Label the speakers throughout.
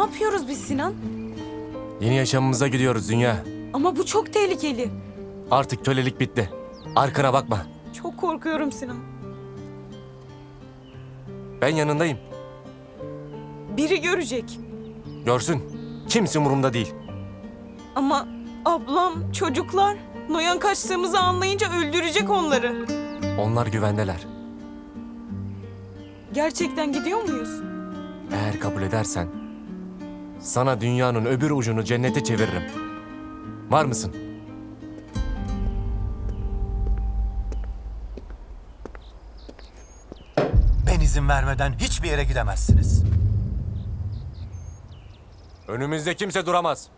Speaker 1: yapıyoruz biz Sinan?
Speaker 2: Yeni yaşamımıza gidiyoruz Dünya.
Speaker 1: Ama bu çok tehlikeli.
Speaker 2: Artık kölelik bitti. Arkana bakma.
Speaker 1: Çok korkuyorum Sinan.
Speaker 2: Ben yanındayım.
Speaker 1: Biri görecek.
Speaker 2: Görsün. Kimse umurumda değil.
Speaker 1: Ama ablam, çocuklar Noyan kaçtığımızı anlayınca öldürecek onları.
Speaker 2: Onlar güvendeler.
Speaker 1: Gerçekten gidiyor muyuz?
Speaker 2: Eğer kabul edersen sana dünyanın öbür ucunu cennete çeviririm. Var mısın?
Speaker 3: Ben izin vermeden hiçbir yere gidemezsiniz.
Speaker 2: Önümüzde kimse duramaz.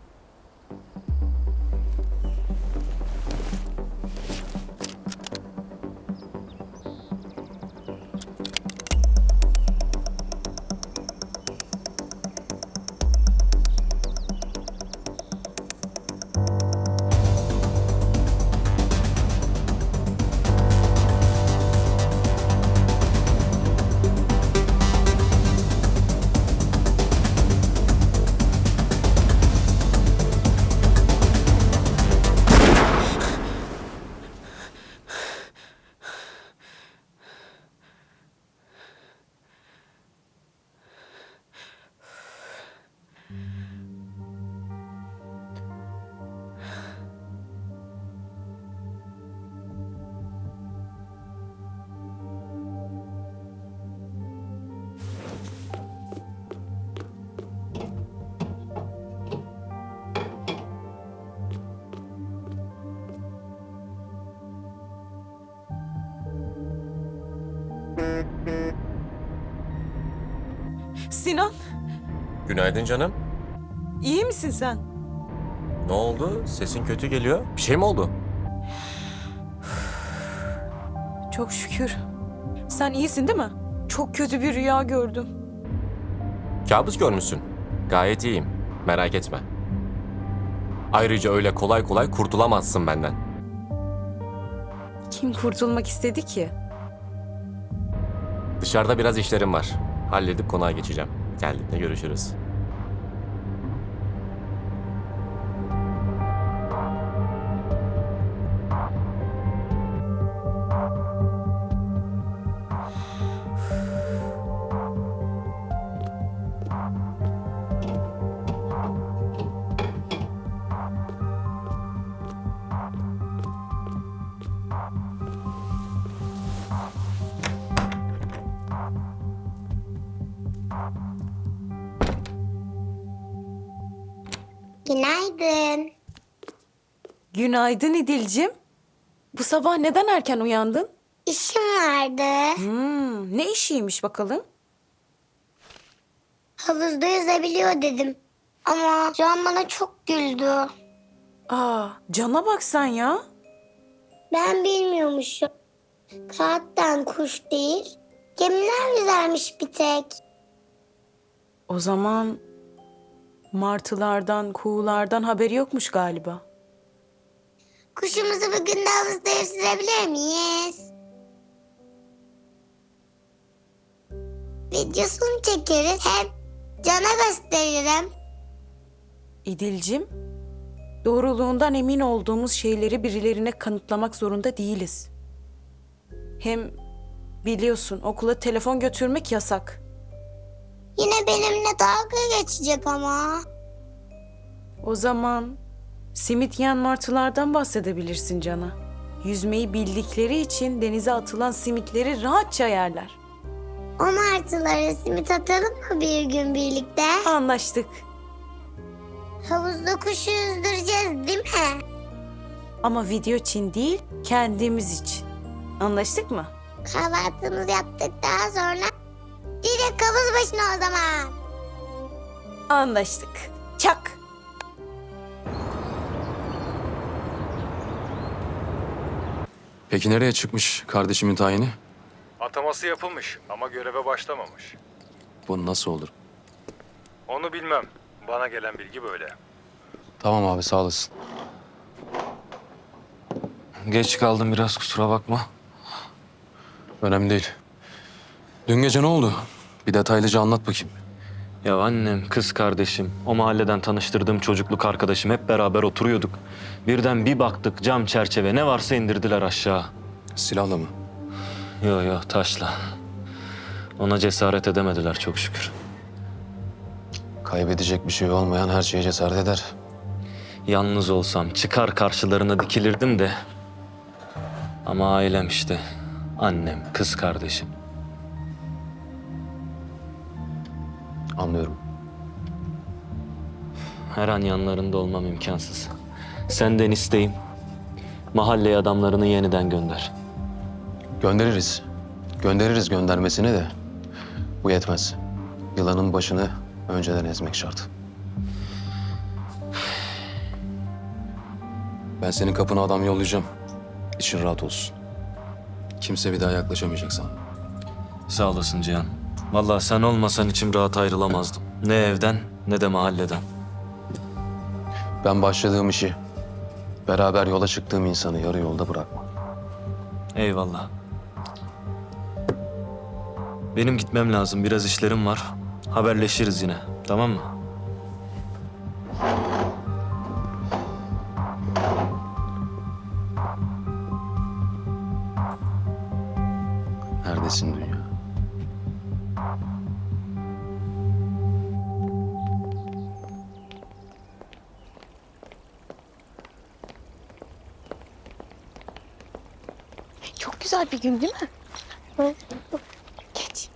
Speaker 1: Sinan,
Speaker 2: Günaydın canım.
Speaker 1: iyi misin sen?
Speaker 2: Ne oldu? Sesin kötü geliyor. Bir şey mi oldu?
Speaker 1: Çok şükür. Sen iyisin değil mi? Çok kötü bir rüya gördüm.
Speaker 2: Kabus görmüşsün. Gayet iyiyim. Merak etme. Ayrıca öyle kolay kolay kurtulamazsın benden.
Speaker 1: Kim kurtulmak istedi ki?
Speaker 2: Dışarıda biraz işlerim var. Halledip konağa geçeceğim. Geldiğinde görüşürüz.
Speaker 4: Günaydın.
Speaker 1: Günaydın İdil'cim. Bu sabah neden erken uyandın?
Speaker 4: İşim vardı.
Speaker 1: Ne işiymiş bakalım?
Speaker 4: Havuzda yüzebiliyor dedim. Ama Can bana çok güldü.
Speaker 1: Cana bak sen ya.
Speaker 4: Ben bilmiyormuşum. Kağıttan kuş değil, gemiler yüzermiş bir tek.
Speaker 1: O zaman martılardan, kuğulardan haberi yokmuş galiba.
Speaker 4: Kuşumuzu bugün de havuzda yüzdürebilir miyiz? Videosunu çekeriz, hem Can'a gösteririm.
Speaker 1: İdil'cim, doğruluğundan emin olduğumuz şeyleri birilerine kanıtlamak zorunda değiliz. Hem biliyorsun okula telefon götürmek yasak.
Speaker 4: Yine benimle dalga geçecek ama.
Speaker 1: O zaman simit yiyen martılardan bahsedebilirsin Can'a. Yüzmeyi bildikleri için denize atılan simitleri rahatça yerler.
Speaker 4: O martılara simit atalım mı bir gün birlikte?
Speaker 1: Anlaştık.
Speaker 4: Havuzda kuşu yüzdüreceğiz değil mi?
Speaker 1: Ama video için değil, kendimiz için. Anlaştık mı?
Speaker 4: Kahvaltımızı yaptıktan sonra direkt havuz başına o zaman.
Speaker 1: Anlaştık. Çak.
Speaker 5: Peki nereye çıkmış kardeşimin tayini?
Speaker 6: Ataması yapılmış ama göreve başlamamış.
Speaker 5: Bu nasıl olur?
Speaker 6: Onu bilmem. Bana gelen bilgi böyle.
Speaker 5: Tamam abi sağ olasın. Geç kaldım biraz kusura bakma. Önemli değil. Dün gece ne oldu? Bir detaylıca anlat bakayım. Ya annem, kız kardeşim, o mahalleden tanıştırdığım çocukluk arkadaşım hep beraber oturuyorduk. Birden bir baktık cam çerçeve ne varsa indirdiler aşağı.
Speaker 2: Silahla mı?
Speaker 5: Yo yo taşla. Ona cesaret edemediler çok şükür.
Speaker 2: Kaybedecek bir şey olmayan her şeye cesaret eder.
Speaker 5: Yalnız olsam çıkar karşılarına dikilirdim de. Ama ailem işte. Annem, kız kardeşim.
Speaker 2: Anlıyorum.
Speaker 5: Her an yanlarında olmam imkansız. Senden isteğim, mahalleye adamlarını yeniden gönder.
Speaker 2: Göndeririz. Göndeririz göndermesine de. Bu yetmez. Yılanın başını önceden ezmek şart. Ben senin kapına adam yollayacağım. İçin rahat olsun. Kimse bir daha yaklaşamayacak sana.
Speaker 5: Sağ olasın Cihan. Vallahi sen olmasan içim rahat ayrılamazdım. Ne evden ne de mahalleden.
Speaker 2: Ben başladığım işi, beraber yola çıktığım insanı yarı yolda bırakmam.
Speaker 5: Eyvallah. Benim gitmem lazım. Biraz işlerim var. Haberleşiriz yine. Tamam mı?
Speaker 2: Neredesin dünya?
Speaker 7: Çok güzel bir gün değil mi? Geç.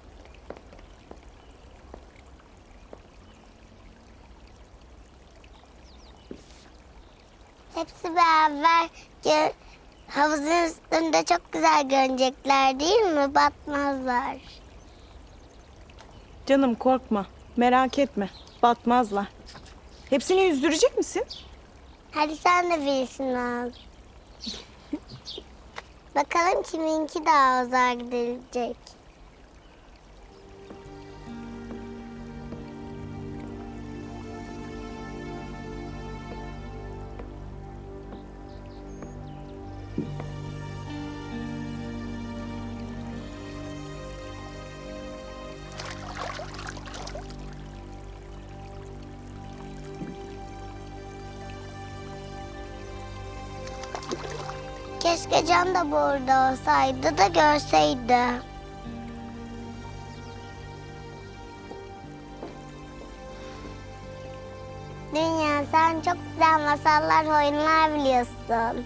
Speaker 4: Hepsi beraber havuzun üstünde çok güzel görünecekler değil mi? Batmazlar.
Speaker 1: Canım korkma, merak etme. Batmazlar. Hepsini yüzdürecek misin?
Speaker 4: Hadi sen de birisini al. Bakalım kiminki daha uzağa gidilecek. Keşke Can da burada olsaydı da görseydi. Dünya, sen çok güzel masallar, oyunlar biliyorsun.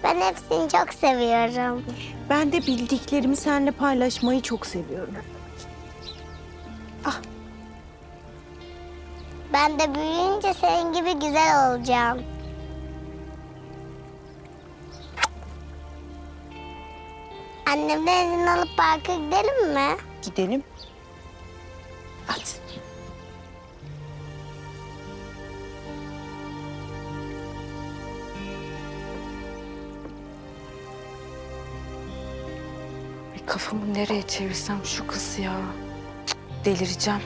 Speaker 4: Ben hepsini çok seviyorum.
Speaker 1: Ben de bildiklerimi seninle paylaşmayı çok seviyorum.
Speaker 4: Ben de büyüyünce senin gibi güzel olacağım. Annemden izin alıp parka gidelim mi?
Speaker 1: Gidelim. Hadi.
Speaker 7: Kafamı nereye çevirsem şu kız ya. Cık, delireceğim.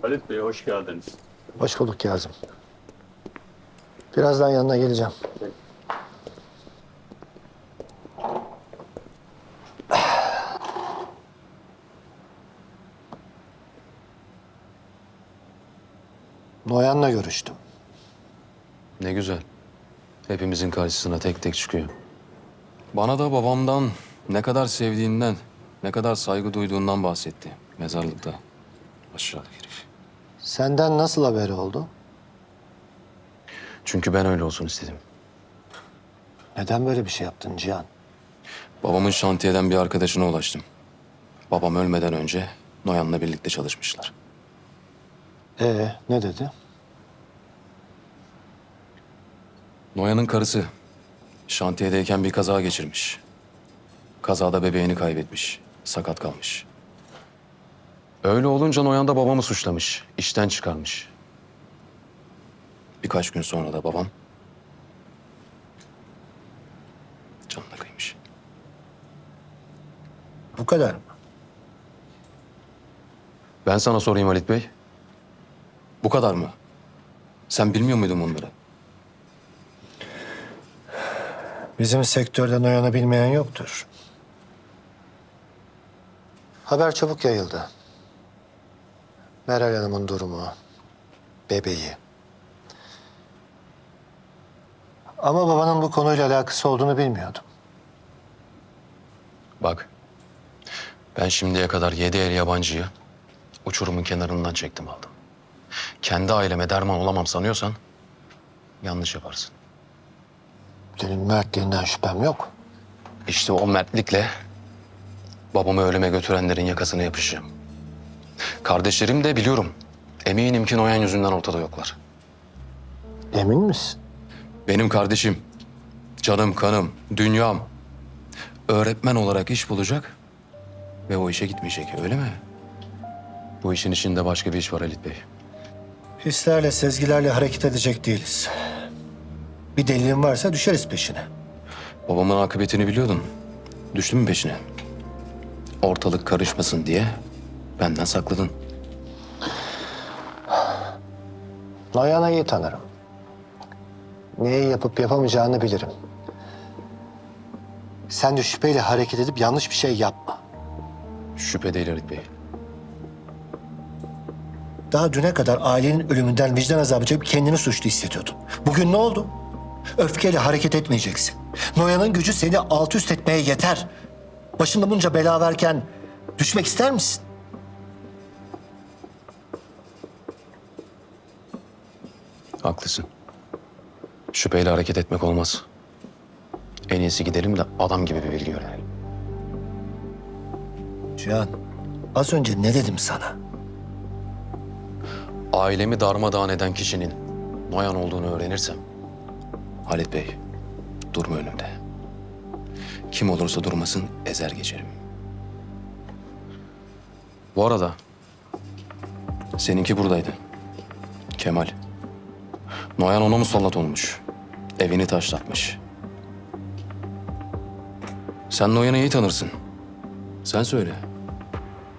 Speaker 8: Halit Bey hoş geldiniz.
Speaker 9: Hoş bulduk Kazım. Birazdan yanına geleceğim. Noyan'la görüştüm.
Speaker 2: Ne güzel. Hepimizin karşısına tek tek çıkıyor. Bana da babamdan ne kadar sevdiğinden, ne kadar saygı duyduğundan bahsetti. Mezarlıkta. Aşağılık herif.
Speaker 9: Senden nasıl haberi oldu?
Speaker 2: Çünkü ben öyle olsun istedim.
Speaker 9: Neden böyle bir şey yaptın Cihan?
Speaker 2: Babamın şantiyeden bir arkadaşına ulaştım. Babam ölmeden önce Noyan'la birlikte çalışmışlar.
Speaker 9: Ne dedi?
Speaker 2: Noyan'ın karısı şantiyedeyken bir kaza geçirmiş. Kazada bebeğini kaybetmiş. Sakat kalmış. Öyle olunca Noyan da babamı suçlamış. İşten çıkarmış. Birkaç gün sonra da babam canına kıymış.
Speaker 9: Bu kadar mı?
Speaker 2: Ben sana sorayım Halit Bey. Bu kadar mı? Sen bilmiyor muydun bunları?
Speaker 9: Bizim sektörden Noyan'ı bilmeyen yoktur. Haber çabuk yayıldı. Meral Hanım'ın durumu, bebeği. Ama babanın bu konuyla alakası olduğunu bilmiyordum.
Speaker 2: Bak, ben şimdiye kadar 7 el yabancıyı uçurumun kenarından çektim aldım. Kendi aileme derman olamam sanıyorsan yanlış yaparsın.
Speaker 9: Senin mertliğinden şüphem yok.
Speaker 2: İşte o mertlikle babamı ölüme götürenlerin yakasına yapışacağım. Kardeşlerim de biliyorum. Eminim ki Noyan yüzünden ortada yoklar.
Speaker 9: Emin misin?
Speaker 2: Benim kardeşim, canım, kanım, dünyam öğretmen olarak iş bulacak ve o işe gitmeyecek, öyle mi? Bu işin içinde başka bir iş var Halit Bey.
Speaker 9: Hislerle, sezgilerle hareket edecek değiliz. Bir delilin varsa düşeriz peşine.
Speaker 2: Babamın akıbetini biliyordun. Düştün mü peşine? Ortalık karışmasın diye benden sakladın.
Speaker 9: Noyan'ı iyi tanırım. Neyi yapıp yapamayacağını bilirim. Sen de şüpheyle hareket edip yanlış bir şey yapma.
Speaker 2: Şüphe değil Halit Bey.
Speaker 9: Daha düne kadar ailenin ölümünden vicdan azabı çekip kendini suçlu hissediyordun. Bugün ne oldu? Öfkeyle hareket etmeyeceksin. Noyan'ın gücü seni alt üst etmeye yeter. Başında bunca bela varken düşmek ister misin?
Speaker 2: Haklısın. Şüpheyle hareket etmek olmaz. En iyisi gidelim de adam gibi bir bilgi öğrenelim.
Speaker 9: Cihan, az önce ne dedim sana?
Speaker 2: Ailemi darmadağın eden kişinin Noyan olduğunu öğrenirsem Halit Bey durma önümde. Kim olursa durmasın ezer geçerim. Bu arada seninki buradaydı. Kemal. Noyan ona musallat olmuş. Evini taşlatmış. Sen Noyan'ı iyi tanırsın. Sen söyle.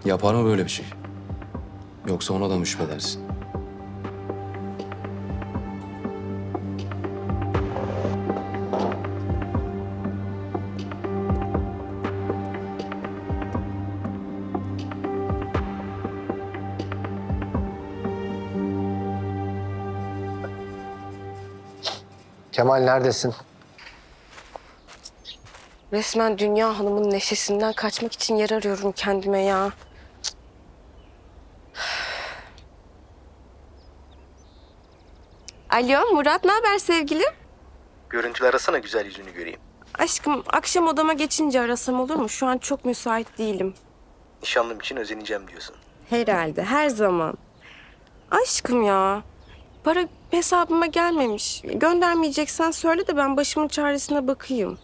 Speaker 2: Yapar mı böyle bir şey? Yoksa ona da mı şüphedersin?
Speaker 9: Kemal neredesin?
Speaker 7: Resmen Dünya Hanım'ın neşesinden kaçmak için yer arıyorum kendime ya. Alo Murat, ne haber sevgilim?
Speaker 10: Görüntülü arasana, güzel yüzünü göreyim.
Speaker 7: Aşkım, akşam odama geçince arasam olur mu? Şu an çok müsait değilim.
Speaker 10: Nişanlım için özeneceğim diyorsun.
Speaker 7: Herhalde, her zaman. Aşkım ya, para hesabıma gelmemiş. Göndermeyeceksen söyle de ben başımın çaresine bakayım.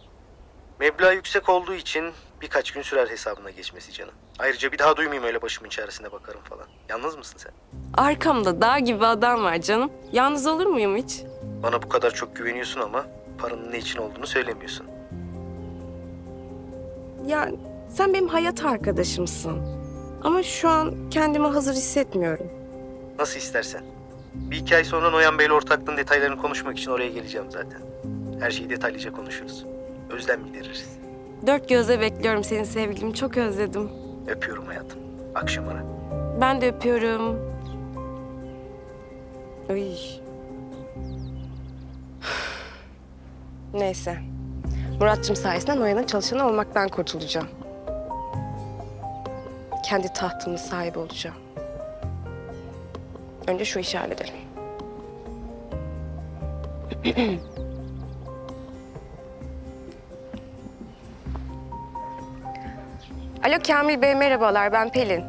Speaker 10: Meblağ yüksek olduğu için birkaç gün sürer hesabına geçmesi canım. Ayrıca bir daha duymayayım öyle başımın çaresine bakarım falan. Yalnız mısın sen?
Speaker 7: Arkamda dağ gibi adam var canım. Yalnız olur muyum hiç?
Speaker 10: Bana bu kadar çok güveniyorsun ama paranın ne için olduğunu söylemiyorsun.
Speaker 7: Ya sen benim hayat arkadaşımsın. Ama şu an kendimi hazır hissetmiyorum.
Speaker 10: Nasıl istersen. Bir iki ay sonra Noyan Bey'le ortaklığın detaylarını konuşmak için oraya geleceğim zaten. Her şeyi detaylıca konuşuruz. Özlem gideririz.
Speaker 7: Dört gözle bekliyorum seni sevgilim. Çok özledim.
Speaker 10: Öpüyorum hayatım. Akşam ara.
Speaker 7: Ben de öpüyorum. Uy. Neyse. Murat'cığım sayesinde Noyan'ın çalışanı olmaktan kurtulacağım. Kendi tahtımın sahibi olacağım. Önce şu işi halledelim. Alo Kamil Bey, merhabalar. Ben Pelin.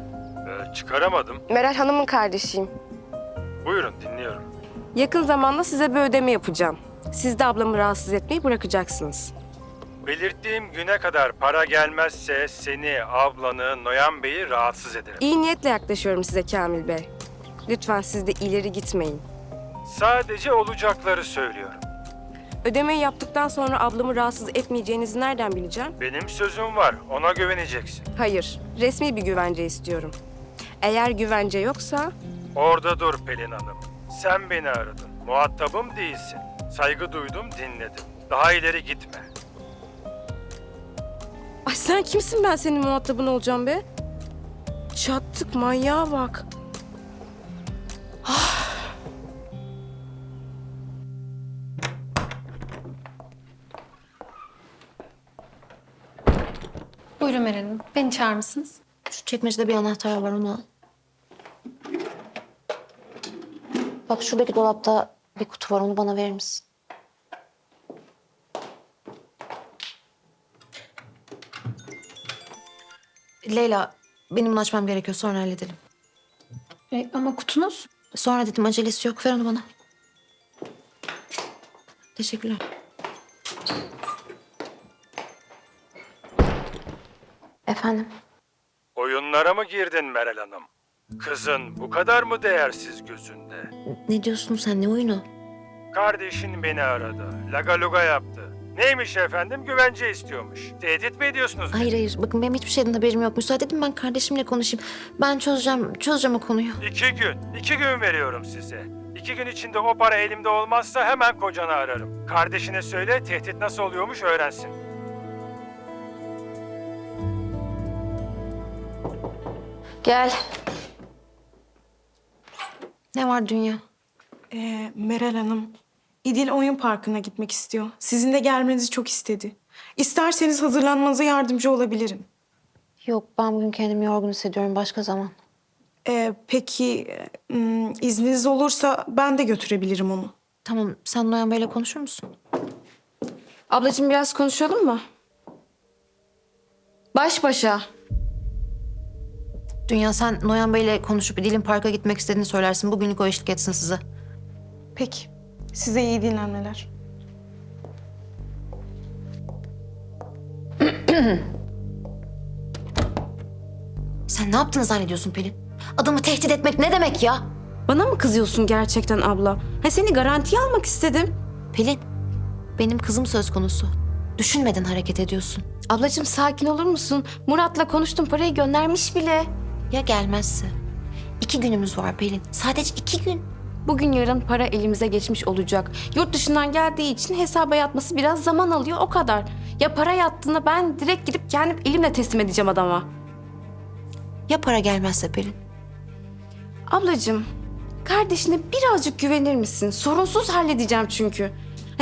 Speaker 6: Çıkaramadım.
Speaker 7: Meral Hanım'ın kardeşiyim.
Speaker 6: Buyurun dinliyorum.
Speaker 7: Yakın zamanda size bir ödeme yapacağım. Siz de ablamı rahatsız etmeyi bırakacaksınız.
Speaker 6: Belirttiğim güne kadar para gelmezse seni, ablanı, Noyan Bey'i rahatsız ederim.
Speaker 7: İyi niyetle yaklaşıyorum size Kamil Bey. Lütfen siz de ileri gitmeyin.
Speaker 6: Sadece olacakları söylüyorum.
Speaker 7: Ödemeyi yaptıktan sonra ablamı rahatsız etmeyeceğinizi nereden bileceğim?
Speaker 6: Benim sözüm var, ona güveneceksin.
Speaker 7: Hayır, resmi bir güvence istiyorum. Eğer güvence yoksa
Speaker 6: Orada dur Pelin Hanım. Sen beni aradın. Muhatabım değilsin. Saygı duydum, dinledim. Daha ileri gitme.
Speaker 7: Ay sen kimsin, ben senin muhatabın olacağım be? Çattık, manyağa bak.
Speaker 11: Buyurun Meral Hanım. Beni çağırmışsınız.
Speaker 12: Şu çekmecede bir anahtar var, onu al. Bak şuradaki dolapta bir kutu var, onu bana verir misin? Leyla, benim bunu açmam gerekiyor, sonra halledelim.
Speaker 11: Ama kutunuz?
Speaker 12: Sonra dedim, acelesi yok, ver onu bana. Teşekkürler. Efendim?
Speaker 6: Oyunlara mı girdin Meral Hanım? Kızın bu kadar mı değersiz gözünde?
Speaker 12: Ne diyorsun sen, ne oyunu?
Speaker 6: Kardeşin beni aradı. Laga luga yaptı. Neymiş efendim? Güvence istiyormuş. Tehdit mi ediyorsunuz beni?
Speaker 12: Hayır hayır, bakın benim hiçbir şeyden haberim yok. Müsaade edin, ben kardeşimle konuşayım. Ben çözeceğim o konuyu.
Speaker 6: 2 gün veriyorum size. 2 gün içinde o para elimde olmazsa hemen kocanı ararım. Kardeşine söyle, tehdit nasıl oluyormuş öğrensin.
Speaker 12: Gel. Ne var Dünya?
Speaker 1: Meral Hanım, İdil Oyun Parkı'na gitmek istiyor. Sizin de gelmenizi çok istedi. İsterseniz hazırlanmanıza yardımcı olabilirim.
Speaker 12: Yok, ben bugün kendimi yorgun hissediyorum, başka zaman.
Speaker 1: Peki, izniniz olursa ben de götürebilirim onu.
Speaker 12: Tamam, sen Noyan Bey'le konuşur musun?
Speaker 7: Ablacığım biraz konuşalım mı? Baş başa.
Speaker 12: Dünya, sen Noyan Bey'le konuşup İdil'in parka gitmek istediğini söylersin. Bugünlük o eşlik etsin size.
Speaker 1: Peki, size iyi dinlenmeler.
Speaker 12: Sen ne yaptığını zannediyorsun Pelin? Adamı tehdit etmek ne demek ya?
Speaker 7: Bana mı kızıyorsun gerçekten abla? Seni garantiye almak istedim.
Speaker 12: Pelin, benim kızım söz konusu. Düşünmeden hareket ediyorsun.
Speaker 7: Ablacığım sakin olur musun? Murat'la konuştum, parayı göndermiş bile.
Speaker 12: Ya gelmezse? 2 günümüz var Pelin. Sadece 2 gün.
Speaker 7: Bugün yarın para elimize geçmiş olacak. Yurt dışından geldiği için hesaba yatması biraz zaman alıyor, o kadar. Ya para yattığında ben direkt gidip kendim elimle teslim edeceğim adama.
Speaker 12: Ya para gelmezse Pelin?
Speaker 7: Ablacığım, kardeşine birazcık güvenir misin? Sorunsuz halledeceğim çünkü.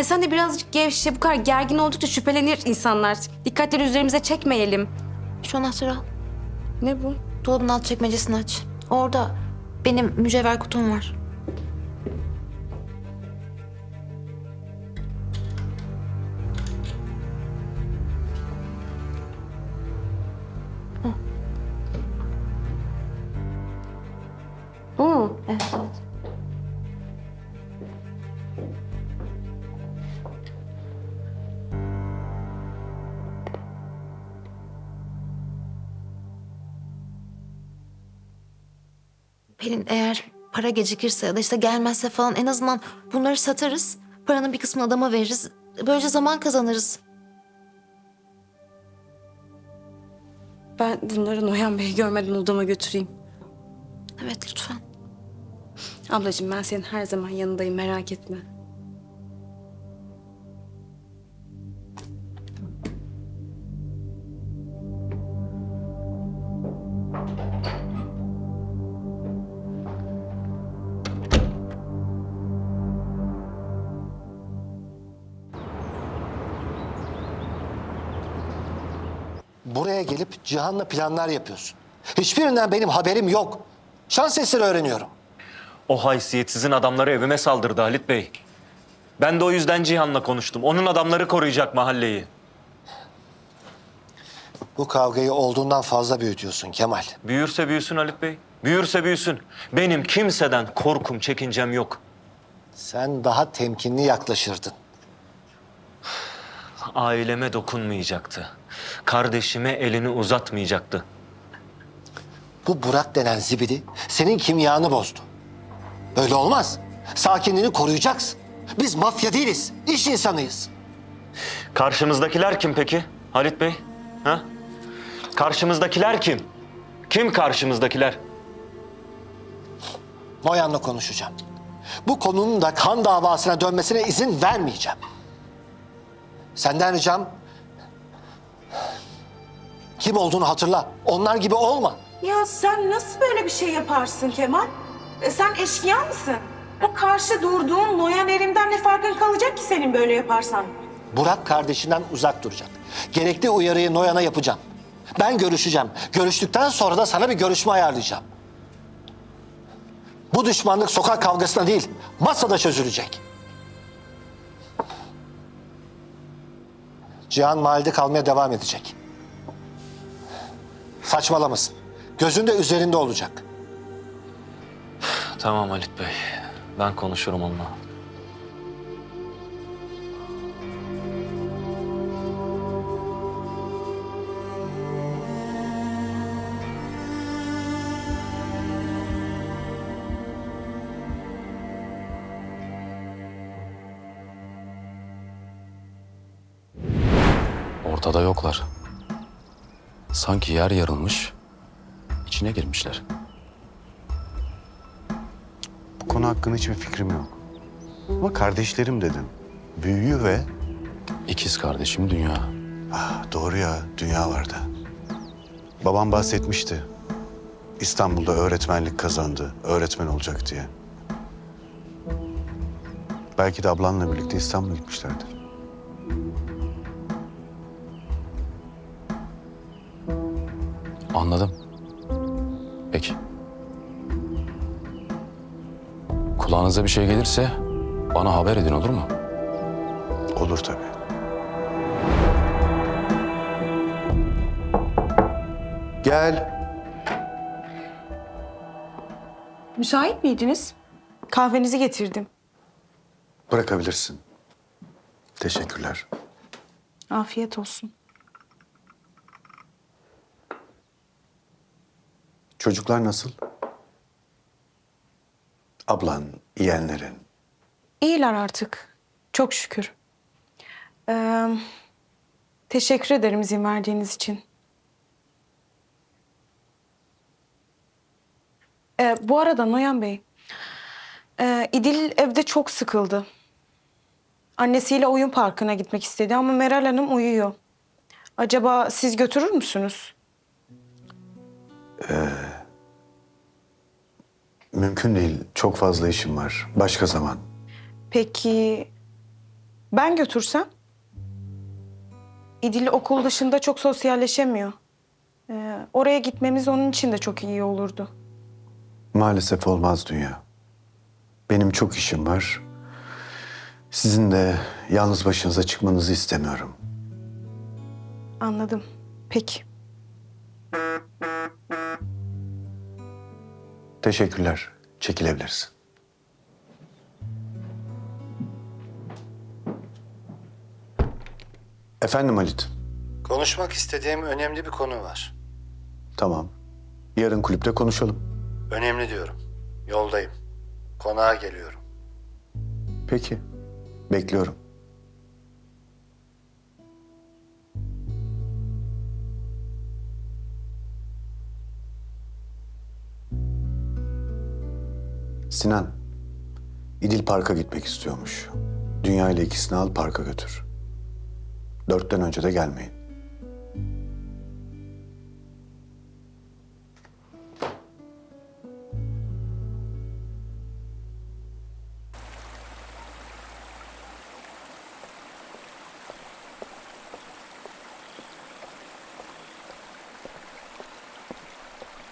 Speaker 7: Sen de birazcık gevşe, bu kadar gergin oldukça şüphelenir insanlar. Dikkatleri üzerimize çekmeyelim.
Speaker 12: Şu anahtarı al.
Speaker 7: Ne bu?
Speaker 12: Dolabın alt çekmecesini aç. Orada benim mücevher kutum var.
Speaker 7: Bu mu?
Speaker 12: Evet. Pelin, eğer para gecikirse ya da işte gelmezse falan en azından bunları satarız. Paranın bir kısmını adama veririz. Böylece zaman kazanırız.
Speaker 7: Ben bunları Noyan Bey'i görmeden odama götüreyim.
Speaker 12: Evet, lütfen.
Speaker 7: Ablacığım ben senin her zaman yanındayım, merak etme.
Speaker 9: Buraya gelip Cihan'la planlar yapıyorsun. Hiçbirinden benim haberim yok. Şans eseri öğreniyorum.
Speaker 5: O haysiyetsizin adamları evime saldırdı Halit Bey. Ben de o yüzden Cihan'la konuştum. Onun adamları koruyacak mahalleyi.
Speaker 9: Bu kavgayı olduğundan fazla büyütüyorsun Kemal.
Speaker 5: Büyürse büyüsün Halit Bey. Büyürse büyüsün. Benim kimseden korkum, çekincem yok.
Speaker 9: Sen daha temkinli yaklaşırdın.
Speaker 5: Aileme dokunmayacaktı. Kardeşime elini uzatmayacaktı.
Speaker 9: Bu Burak denen zibidi senin kimyanı bozdu. Böyle olmaz. Sakinliğini koruyacaksın. Biz mafya değiliz, iş insanıyız.
Speaker 5: Karşımızdakiler kim peki Halit Bey? Ha? Karşımızdakiler kim? Kim karşımızdakiler?
Speaker 9: Noyan'la konuşacağım. Bu konunun da kan davasına dönmesine izin vermeyeceğim. Senden ricam kim olduğunu hatırla. Onlar gibi olma.
Speaker 1: Ya sen nasıl böyle bir şey yaparsın Kemal? Sen eşkıya mısın? O karşı durduğun Noyan Erim'den ne farkın kalacak ki senin böyle yaparsan?
Speaker 9: Burak kardeşinden uzak duracak. Gerekli uyarıyı Noyan'a yapacağım. Ben görüşeceğim. Görüştükten sonra da sana bir görüşme ayarlayacağım. Bu düşmanlık sokak kavgasına değil, masada çözülecek. Cihan mahallede kalmaya devam edecek. Saçmalamasın. Gözün de üzerinde olacak.
Speaker 5: Tamam Halit Bey. Ben konuşurum onunla.
Speaker 2: Ortada yoklar. Sanki yer yarılmış, içine girmişler.
Speaker 13: Bu konu hakkında hiçbir fikrim yok. Ama kardeşlerim dedim. Büyüğü ve...
Speaker 2: İkiz kardeşim Dünya.
Speaker 13: Ah, doğru ya, Dünya vardı. Babam bahsetmişti. İstanbul'da öğretmenlik kazandı, öğretmen olacak diye. Belki de ablanla birlikte İstanbul'a gitmişlerdir.
Speaker 2: Anladım. Peki. Kulağınıza bir şey gelirse bana haber edin, olur mu?
Speaker 13: Olur tabii. Gel.
Speaker 1: Müsait miydiniz? Kahvenizi getirdim.
Speaker 13: Bırakabilirsin. Teşekkürler.
Speaker 1: Afiyet olsun.
Speaker 13: Çocuklar nasıl? Ablan, yeğenlerin.
Speaker 1: İyiler artık. Çok şükür. Teşekkür ederim izin verdiğiniz için. Bu arada Noyan Bey, İdil evde çok sıkıldı. Annesiyle oyun parkına gitmek istedi ama Meral Hanım uyuyor. Acaba siz götürür müsünüz?
Speaker 13: Mümkün değil. Çok fazla işim var. Başka zaman.
Speaker 1: Peki ben götürsem? İdil okul dışında çok sosyalleşemiyor. Oraya gitmemiz onun için de çok iyi olurdu.
Speaker 13: Maalesef olmaz Dünya. Benim çok işim var. Sizin de yalnız başınıza çıkmanızı istemiyorum.
Speaker 1: Anladım. Peki.
Speaker 13: Teşekkürler. Çekilebilirsin. Efendim Halit.
Speaker 9: Konuşmak istediğim önemli bir konu var.
Speaker 13: Tamam. Yarın kulüpte konuşalım.
Speaker 9: Önemli diyorum. Yoldayım. Konağa geliyorum.
Speaker 13: Peki. Bekliyorum. Sinan, İdil parka gitmek istiyormuş. Dünya ile ikisini al parka götür. 4'ten önce de gelmeyin.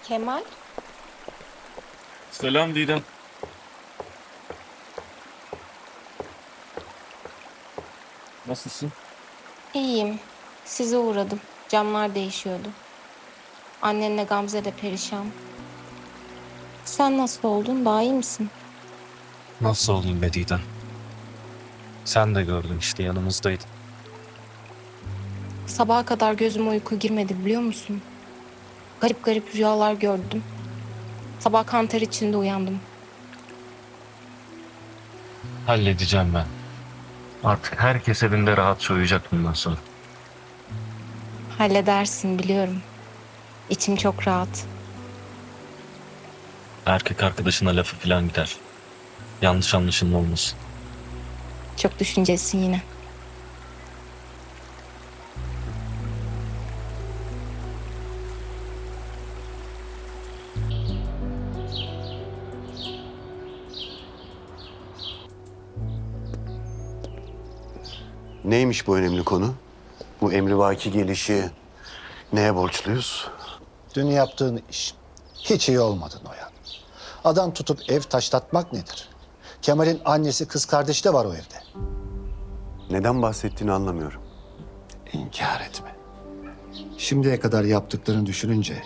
Speaker 7: Kemal?
Speaker 5: Selam Didem. Nasılsın?
Speaker 7: İyiyim. Size uğradım. Camlar değişiyordu. Annenle Gamze de perişan. Sen nasıl oldun? Daha iyi misin?
Speaker 5: Nasıl olayım be Didem? Sen de gördün işte, yanımızdaydın.
Speaker 7: Sabaha kadar gözüme uyku girmedi biliyor musun? Garip garip rüyalar gördüm. Sabah kan ter içinde uyandım.
Speaker 5: Halledeceğim ben. Artık herkes evinde rahat uyuyacak bundan sonra.
Speaker 7: Halledersin biliyorum. İçim çok rahat.
Speaker 5: Erkek arkadaşına lafı falan gider. Yanlış anlaşılma olmasın.
Speaker 12: Çok düşüncelisin yine.
Speaker 13: Neymiş bu önemli konu? Bu emrivaki gelişi neye borçluyuz?
Speaker 9: Dün yaptığın iş hiç iyi olmadı Noyan. Adam tutup ev taşlatmak nedir? Kemal'in annesi, kız kardeşi de var o evde.
Speaker 13: Neden bahsettiğini anlamıyorum.
Speaker 9: İnkar etme. Şimdiye kadar yaptıklarını düşününce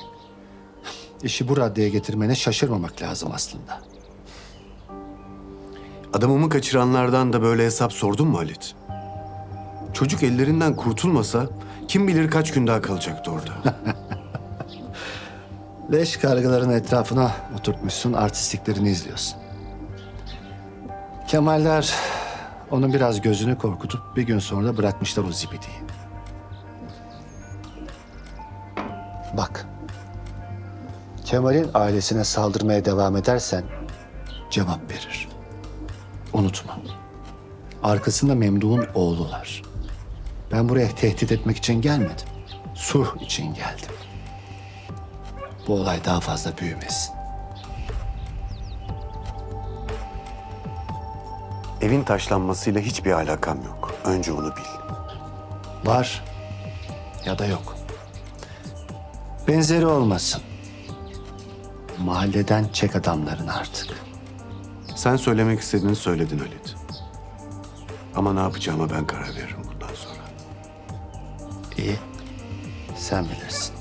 Speaker 9: işi bu raddeye getirmene şaşırmamak lazım aslında.
Speaker 13: Adamımı kaçıranlardan da böyle hesap sordun mu Halit? Çocuk ellerinden kurtulmasa kim bilir kaç gün daha kalacaktı orada.
Speaker 9: Leş kargaların etrafına oturtmuşsun, artistliklerini izliyorsun. Kemaller onun biraz gözünü korkutup bir gün sonra da bırakmışlar o zibidiyi. Bak, Kemal'in ailesine saldırmaya devam edersen cevap verir. Unutma, arkasında Memduh'un oğlu var. Ben buraya tehdit etmek için gelmedim, sulh için geldim. Bu olay daha fazla büyümesin.
Speaker 13: Evin taşlanmasıyla hiçbir alakam yok. Önce onu bil.
Speaker 9: Var ya da yok. Benzeri olmasın. Mahalleden çek adamlarını artık.
Speaker 13: Sen söylemek istediğini söyledin Halit. Ama ne yapacağıma ben karar veririm bundan sonra.
Speaker 9: İyi, sen bilirsin.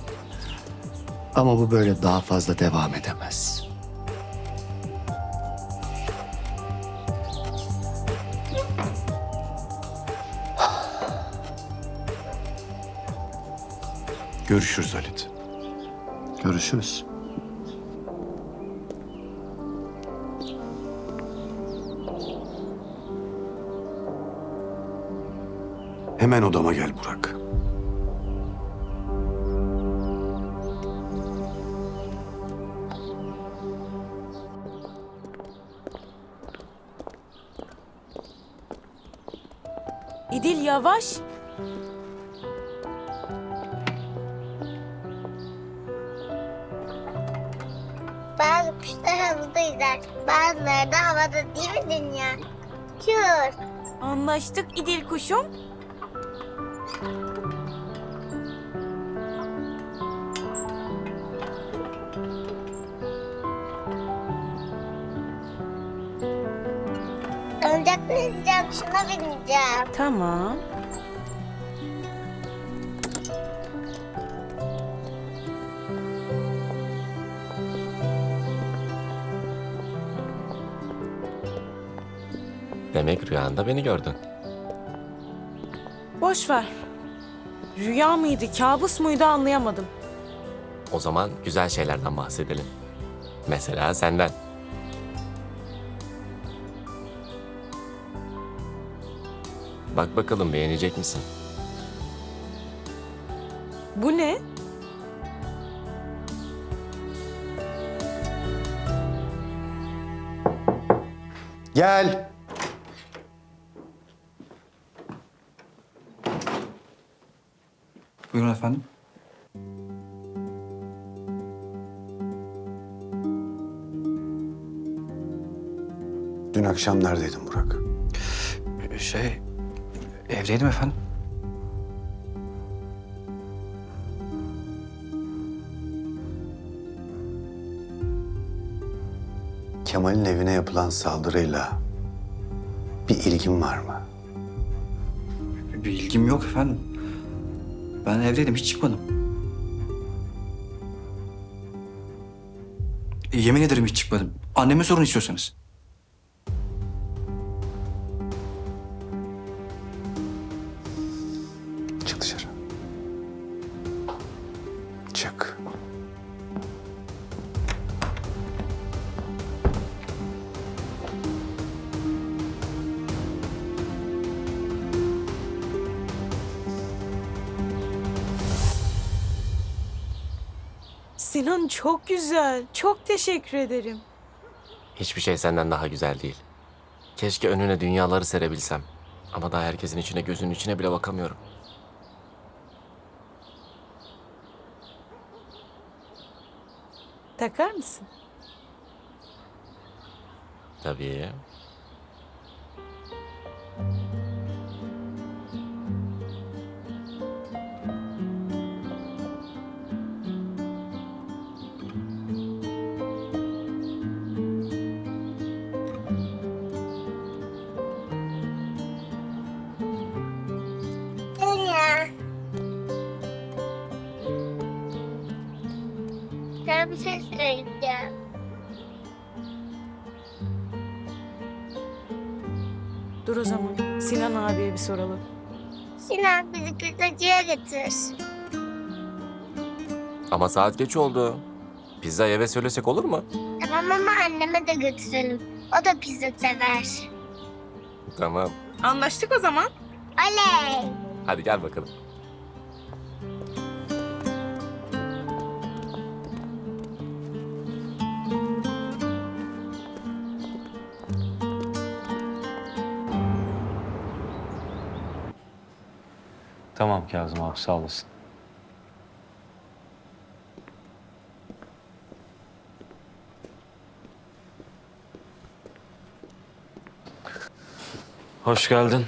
Speaker 9: Ama bu böyle daha fazla devam edemez.
Speaker 13: Görüşürüz Halit.
Speaker 9: Görüşürüz.
Speaker 13: Hemen odama gel Burak.
Speaker 1: İdil yavaş.
Speaker 4: Bazı kuşlar havuzda yüzer. Bazıları da havada, değil mi Dünya? Uçur.
Speaker 1: Anlaştık İdil kuşum.
Speaker 4: Oyuncak bineceğim, şuna bineceğim.
Speaker 1: Tamam.
Speaker 14: Demek rüyanda beni gördün.
Speaker 1: Boş ver. Rüya mıydı, kabus muydu anlayamadım.
Speaker 14: O zaman güzel şeylerden bahsedelim. Mesela senden. Bak bakalım beğenecek misin?
Speaker 1: Bu ne?
Speaker 13: Gel.
Speaker 15: Buyurun efendim.
Speaker 13: Dün akşam neredeydin Burak?
Speaker 15: Evdeydim efendim.
Speaker 13: Kemal'in evine yapılan saldırıyla bir ilgin var mı?
Speaker 15: Bir ilgim yok efendim. Ben evdeydim, hiç çıkmadım. Yemin ederim hiç çıkmadım. Anneme sorun istiyorsanız.
Speaker 13: Çık dışarı. Çık.
Speaker 1: Sinan çok güzel. Çok teşekkür ederim.
Speaker 14: Hiçbir şey senden daha güzel değil. Keşke önüne dünyaları serebilsem. Ama daha herkesin içine, gözünün içine bile bakamıyorum.
Speaker 1: Takar mısın?
Speaker 14: Tabii.
Speaker 4: Dünya. Sana bir şey söyleyeceğim.
Speaker 1: Dur o zaman. Sinan abiye bir soralım.
Speaker 4: Sinan bizi pizzacıya götür.
Speaker 14: Ama saat geç oldu. Pizza eve söylesek olur mu?
Speaker 4: Tamam ama anneme de götürelim. O da pizza sever.
Speaker 14: Tamam.
Speaker 1: Anlaştık o zaman.
Speaker 4: Oley!
Speaker 14: Hadi gel bakalım.
Speaker 5: Tamam Kazım abi, sağ olasın. Hoş geldin.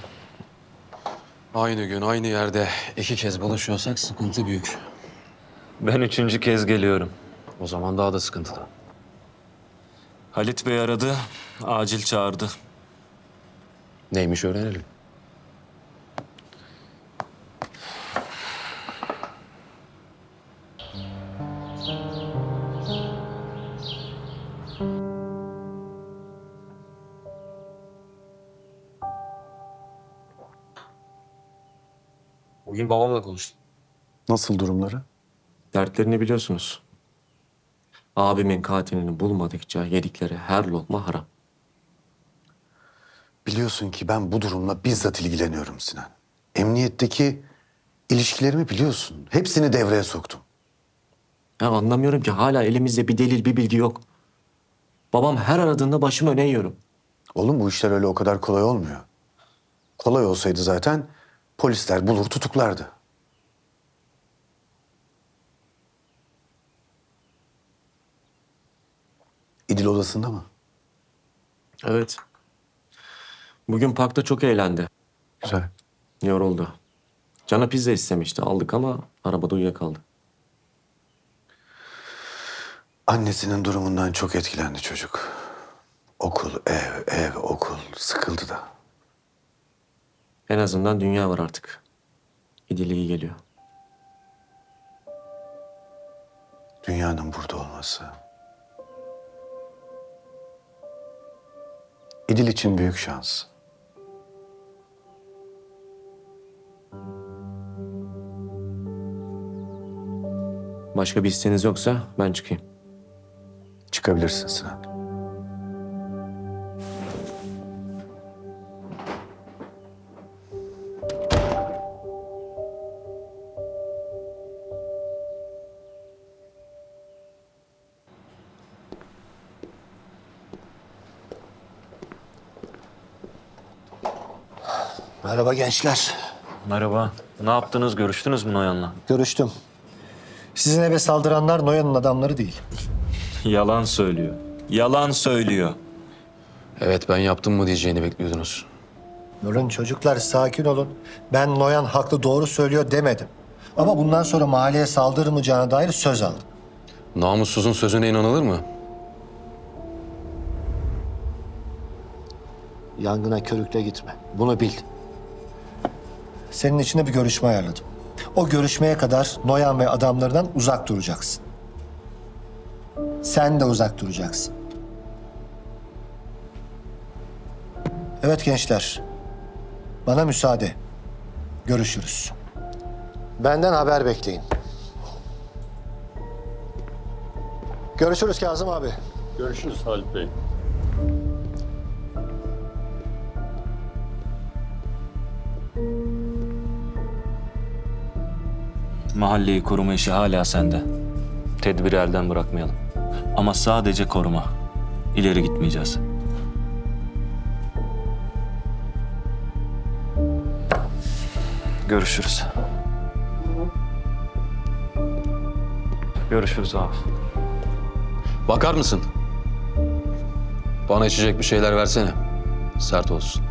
Speaker 2: Aynı gün, aynı yerde 2 kez buluşuyorsak sıkıntı büyük.
Speaker 5: Ben 3. kez geliyorum.
Speaker 2: O zaman daha da sıkıntılı.
Speaker 5: Halit Bey aradı, acil çağırdı.
Speaker 2: Neymiş öğrenelim.
Speaker 14: Bugün babamla konuştum.
Speaker 13: Nasıl durumları?
Speaker 14: Dertlerini biliyorsunuz. Abimin katilini bulmadıkça yedikleri her lokma haram.
Speaker 13: Biliyorsun ki ben bu durumla bizzat ilgileniyorum Sinan. Emniyetteki ilişkilerimi biliyorsun. Hepsini devreye soktum.
Speaker 14: Ya anlamıyorum ki hala elimizde bir delil, bir bilgi yok. Babam her aradığında başımı öne eğiyorum.
Speaker 13: Oğlum bu işler öyle o kadar kolay olmuyor. Kolay olsaydı zaten polisler bulur tutuklardı. İdil odasında mı?
Speaker 14: Evet. Bugün parkta çok eğlendi.
Speaker 13: Güzel.
Speaker 14: Yoruldu. Can'a pizza istemişti. Aldık ama arabada uyuyakaldı.
Speaker 13: Annesinin durumundan çok etkilendi çocuk. Okul, ev, okul. Sıkıldı da.
Speaker 14: En azından dünya var artık. İdil iyi geliyor.
Speaker 13: Dünyanın burada olması. İdil için büyük şans.
Speaker 14: Başka bir isteğiniz yoksa ben çıkayım.
Speaker 13: Çıkabilirsin Sinan.
Speaker 9: Merhaba gençler.
Speaker 5: Merhaba. Ne yaptınız? Görüştünüz mü Noyan'la?
Speaker 9: Görüştüm. Sizin eve saldıranlar Noyan'ın adamları değil.
Speaker 5: Yalan söylüyor. Yalan söylüyor.
Speaker 2: Evet, ben yaptım mı diyeceğini bekliyordunuz.
Speaker 9: Durun çocuklar, sakin olun. Ben Noyan haklı, doğru söylüyor demedim. Ama bundan sonra mahalleye saldırmayacağına dair söz aldım.
Speaker 2: Namussuzun sözüne inanılır mı?
Speaker 9: Yangına körükle gitme. Bunu bil. Senin için de bir görüşme ayarladım. O görüşmeye kadar Noyan ve adamlarından uzak duracaksın. Sen de uzak duracaksın. Evet gençler. Bana müsaade. Görüşürüz. Benden haber bekleyin. Görüşürüz Kazım abi.
Speaker 8: Görüşürüz Halit Bey.
Speaker 5: Mahalleyi koruma işi hala sende. Tedbiri elden bırakmayalım. Ama sadece koruma. İleri gitmeyeceğiz. Görüşürüz. Görüşürüz abi.
Speaker 2: Bakar mısın? Bana içecek bir şeyler versene. Sert olsun.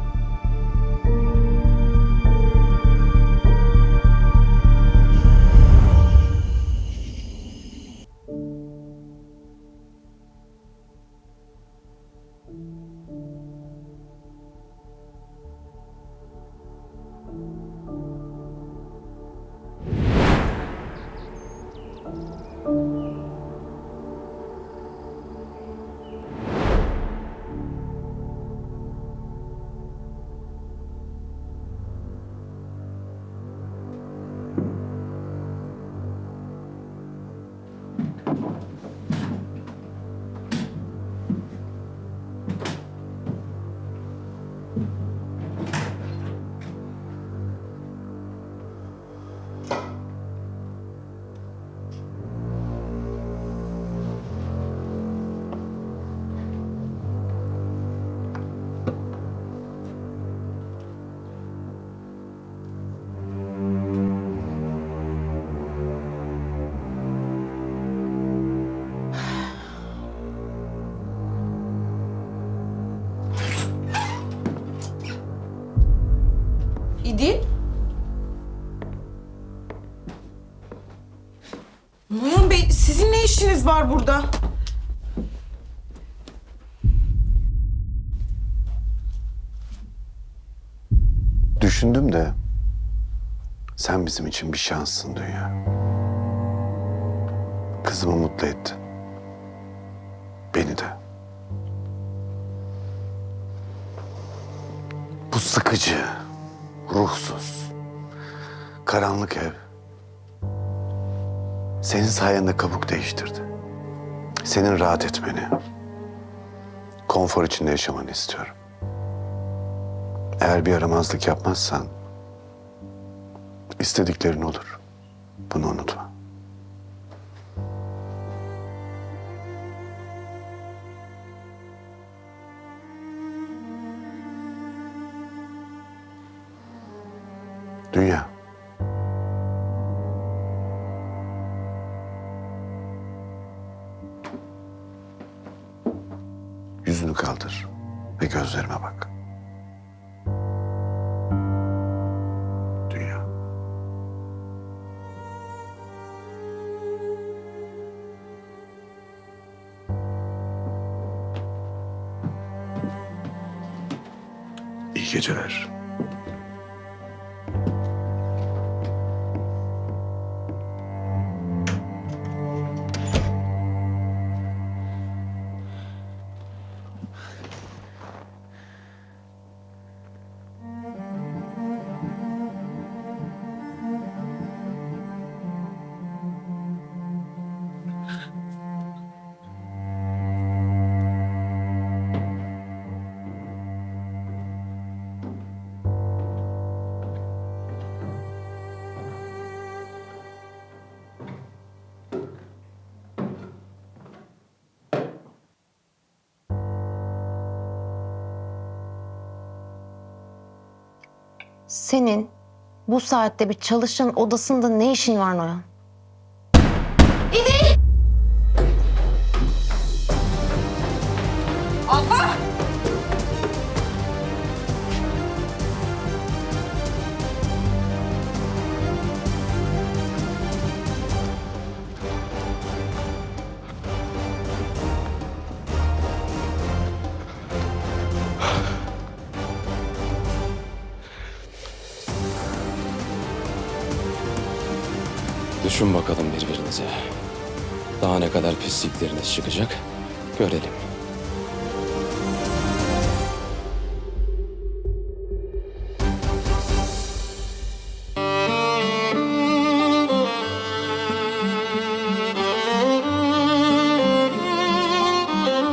Speaker 1: İdil? Noyan Bey, sizin ne işiniz var burada?
Speaker 13: Düşündüm de sen bizim için bir şanssın Dünya. Kızımı mutlu ettin. Beni de. Bu sıkıcı, ruhsuz, karanlık ev senin sayende kabuk değiştirdi. Senin rahat etmeni, konfor içinde yaşamanı istiyorum. Eğer bir yaramazlık yapmazsan istediklerin olur. Bunu unutma. Dünya. Yüzünü kaldır ve gözlerime bak. Dünya. İyi geceler.
Speaker 12: Senin bu saatte bir çalışan odasında ne işin var Noyan? İdil!
Speaker 1: Allah!
Speaker 2: Düşün bakalım birbirinize. Daha ne kadar pislikleriniz çıkacak görelim.